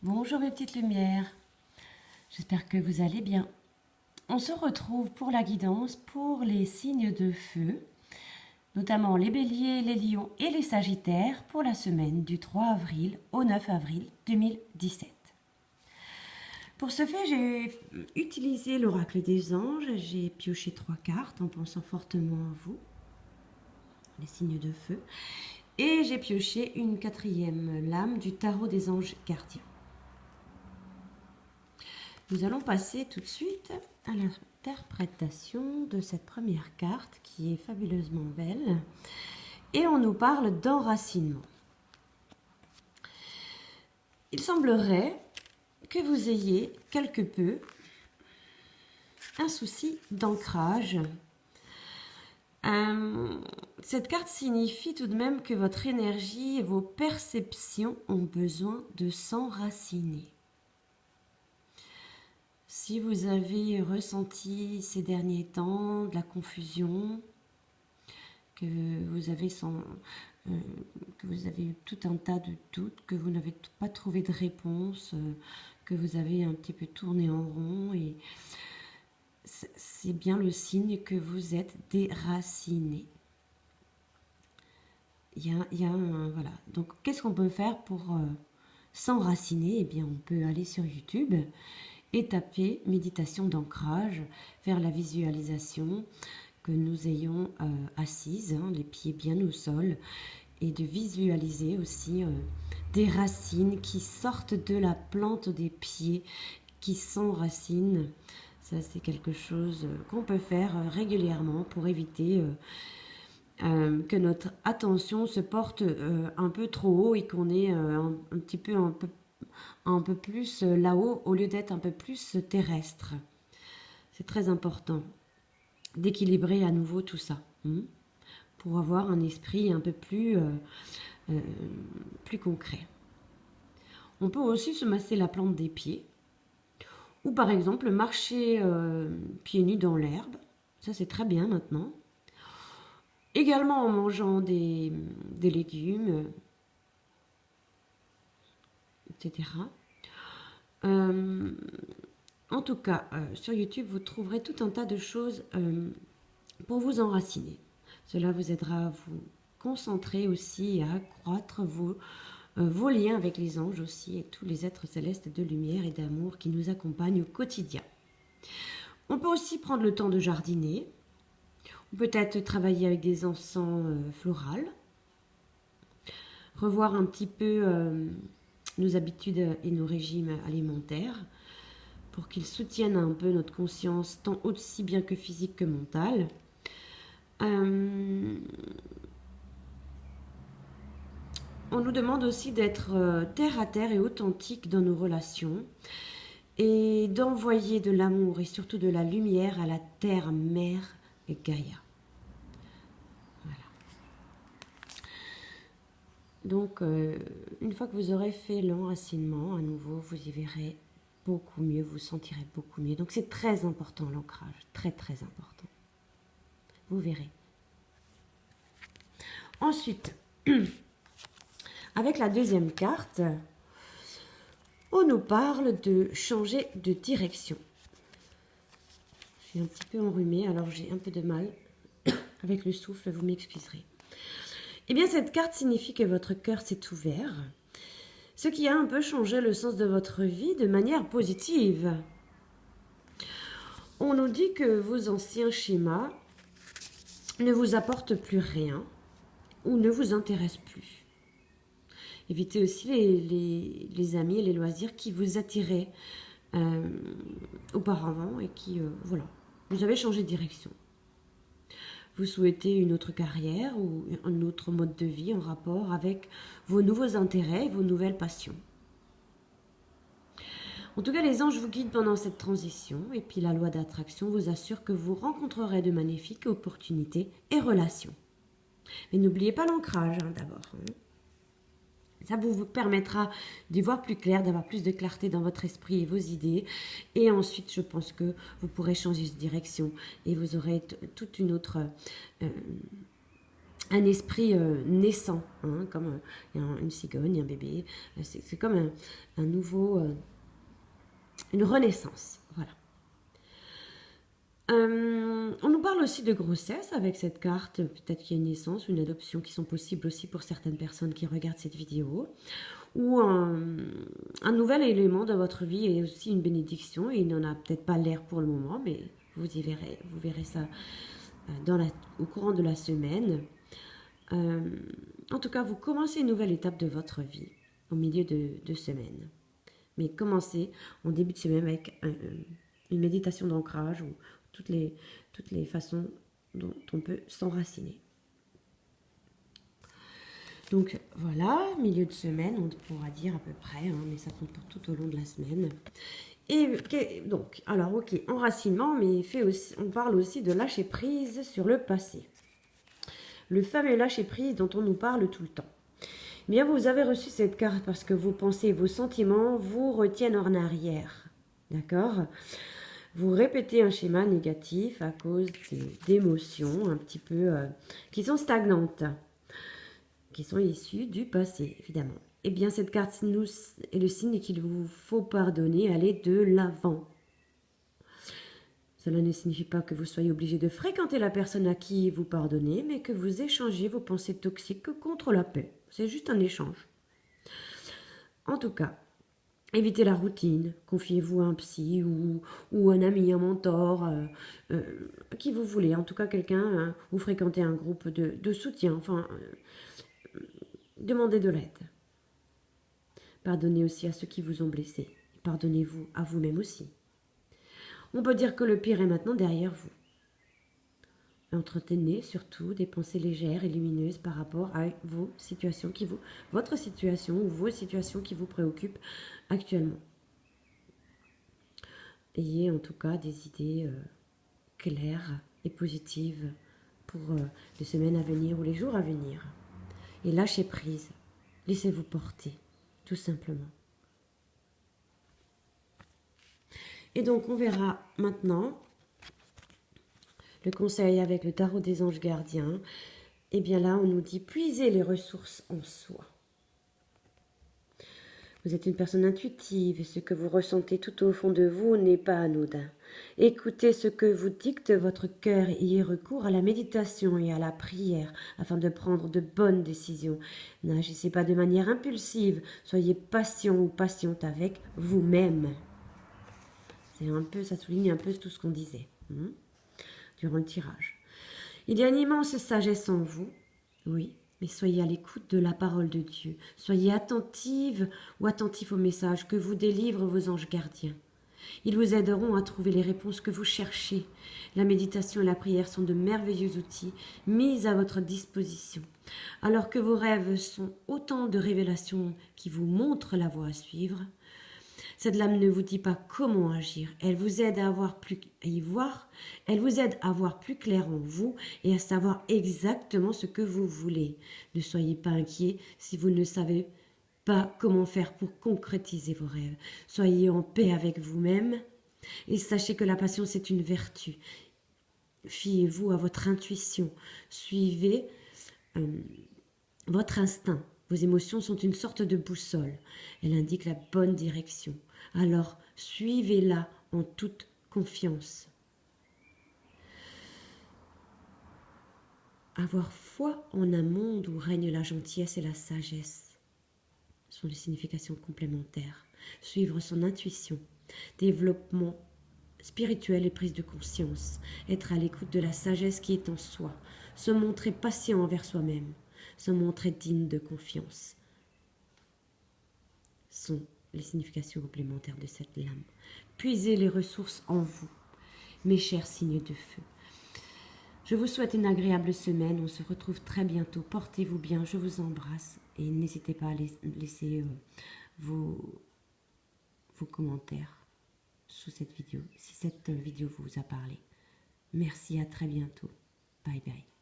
Bonjour mes petites lumières, j'espère que vous allez bien. On se retrouve pour la guidance pour les signes de feu, notamment les béliers, les lions et les sagittaires pour la semaine du 3 avril au 9 avril 2017. Pour ce fait, j'ai utilisé l'oracle des anges, j'ai pioché 3 cartes en pensant fortement à vous, les signes de feu, et j'ai pioché une 4e lame du tarot des anges gardiens. Nous allons passer tout de suite à l'interprétation de cette première carte qui est fabuleusement belle. Et on nous parle d'enracinement. Il semblerait que vous ayez quelque peu un souci d'ancrage. Cette carte signifie tout de même que votre énergie et vos perceptions ont besoin de s'enraciner. Si vous avez ressenti ces derniers temps de la confusion, que vous avez eu tout un tas de doutes, que vous n'avez pas trouvé de réponse, que vous avez un petit peu tourné en rond, et c'est bien le signe que vous êtes déraciné. Voilà. Donc, qu'est-ce qu'on peut faire pour s'enraciner? Eh bien, on peut aller sur YouTube et taper méditation d'ancrage, faire la visualisation que nous ayons assise, les pieds bien au sol, et de visualiser aussi des racines qui sortent de la plante des pieds, qui s'enracinent. Ça, c'est quelque chose qu'on peut faire régulièrement pour éviter que notre attention se porte un peu trop haut et qu'on ait un peu plus là-haut au lieu d'être un peu plus terrestre. C'est très important d'équilibrer à nouveau tout ça pour avoir un esprit un peu plus concret. On peut aussi se masser la plante des pieds ou par exemple marcher pieds nus dans l'herbe. Ça, c'est très bien maintenant. Également en mangeant des légumes, etc. En tout cas, sur YouTube, vous trouverez tout un tas de choses pour vous enraciner. Cela vous aidera à vous concentrer aussi et à accroître vos liens avec les anges aussi et tous les êtres célestes de lumière et d'amour qui nous accompagnent au quotidien. On peut aussi prendre le temps de jardiner, ou peut-être travailler avec des encens floraux, revoir un petit peu nos habitudes et nos régimes alimentaires pour qu'ils soutiennent un peu notre conscience tant aussi bien que physique que mentale. On nous demande aussi d'être terre à terre et authentique dans nos relations et d'envoyer de l'amour et surtout de la lumière à la terre mère et Gaïa. Voilà. Donc, une fois que vous aurez fait l'enracinement, à nouveau, vous y verrez beaucoup mieux, vous sentirez beaucoup mieux. Donc, c'est très important l'ancrage, très très important. Vous verrez. Ensuite, avec la deuxième carte, on nous parle de changer de direction. Je suis un petit peu enrhumée, alors j'ai un peu de mal avec le souffle, vous m'excuserez. Eh bien, cette carte signifie que votre cœur s'est ouvert, ce qui a un peu changé le sens de votre vie de manière positive. On nous dit que vos anciens schémas ne vous apportent plus rien ou ne vous intéressent plus. Évitez aussi les amis et les loisirs qui vous attiraient auparavant et qui, voilà, vous avez changé de direction. Vous souhaitez une autre carrière ou un autre mode de vie en rapport avec vos nouveaux intérêts et vos nouvelles passions. En tout cas, les anges vous guident pendant cette transition et puis la loi d'attraction vous assure que vous rencontrerez de magnifiques opportunités et relations. Mais n'oubliez pas l'ancrage d'abord. Ça vous permettra d'y voir plus clair, d'avoir plus de clarté dans votre esprit et vos idées. Et ensuite, je pense que vous pourrez changer de direction et vous aurez toute une autre un esprit naissant, hein, comme une cigogne, un bébé. C'est comme un nouveau, une renaissance. Voilà. On nous parle aussi de grossesse avec cette carte. Peut-être qu'il y a une naissance, une adoption qui sont possibles aussi pour certaines personnes qui regardent cette vidéo. Ou un nouvel élément de votre vie est aussi une bénédiction. Et il n'en a peut-être pas l'air pour le moment, mais vous verrez ça au courant de la semaine. En tout cas, vous commencez une nouvelle étape de votre vie au milieu de semaine. Mais commencez en début de semaine avec une méditation d'ancrage ou toutes les façons dont on peut s'enraciner. Donc voilà, milieu de semaine, on pourra dire à peu près, hein, mais ça compte pour tout au long de la semaine. Et donc, alors ok, enracinement, mais on parle aussi de lâcher prise sur le passé. Le fameux lâcher prise dont on nous parle tout le temps. Bien, vous avez reçu cette carte parce que vos pensées et vos sentiments vous retiennent en arrière. D'accord ? Vous répétez un schéma négatif à cause d'émotions un petit peu qui sont stagnantes, qui sont issues du passé, évidemment. Eh bien, cette carte nous est le signe qu'il vous faut pardonner, aller de l'avant. Cela ne signifie pas que vous soyez obligé de fréquenter la personne à qui vous pardonnez, mais que vous échangez vos pensées toxiques contre la paix. C'est juste un échange. En tout cas, évitez la routine, confiez-vous à un psy ou un ami, un mentor, qui vous voulez. En tout cas, quelqu'un, ou fréquentez un groupe de soutien. Enfin, demandez de l'aide. Pardonnez aussi à ceux qui vous ont blessé. Pardonnez-vous à vous-même aussi. On peut dire que le pire est maintenant derrière vous. Entretenez surtout des pensées légères et lumineuses par rapport à votre situation ou vos situations qui vous préoccupent actuellement. Ayez en tout cas des idées claires et positives pour les semaines à venir ou les jours à venir. Et lâchez prise. Laissez-vous porter, tout simplement. Et donc, on verra maintenant le conseil avec le tarot des anges gardiens. Et bien là, on nous dit puiser les ressources en soi. Vous êtes une personne intuitive et ce que vous ressentez tout au fond de vous n'est pas anodin. Écoutez ce que vous dicte votre cœur et ayez recours à la méditation et à la prière afin de prendre de bonnes décisions. N'agissez pas de manière impulsive, soyez patient ou patiente avec vous-même. Ça souligne un peu tout ce qu'on disait durant le tirage. Il y a une immense sagesse en vous, oui, mais soyez à l'écoute de la parole de Dieu. Soyez attentive ou attentif au message que vous délivrent vos anges gardiens. Ils vous aideront à trouver les réponses que vous cherchez. La méditation et la prière sont de merveilleux outils mis à votre disposition. Alors que vos rêves sont autant de révélations qui vous montrent la voie à suivre, cette lame ne vous dit pas comment agir. Elle vous aide à voir plus clair en vous et à savoir exactement ce que vous voulez. Ne soyez pas inquiets si vous ne savez pas comment faire pour concrétiser vos rêves. Soyez en paix avec vous-même et sachez que la patience est une vertu. Fiez-vous à votre intuition. Suivez votre instinct. Vos émotions sont une sorte de boussole. Elle indique la bonne direction. Alors, suivez-la en toute confiance. Avoir foi en un monde où règne la gentillesse et la sagesse sont des significations complémentaires. Suivre son intuition, développement spirituel et prise de conscience, être à l'écoute de la sagesse qui est en soi, se montrer patient envers soi-même, se montrer digne de confiance, sont les significations complémentaires de cette lame. Puisez les ressources en vous, mes chers signes de feu. Je vous souhaite une agréable semaine. On se retrouve très bientôt. Portez-vous bien. Je vous embrasse. Et n'hésitez pas à laisser vos commentaires sous cette vidéo, si cette vidéo vous a parlé. Merci, à très bientôt. Bye bye.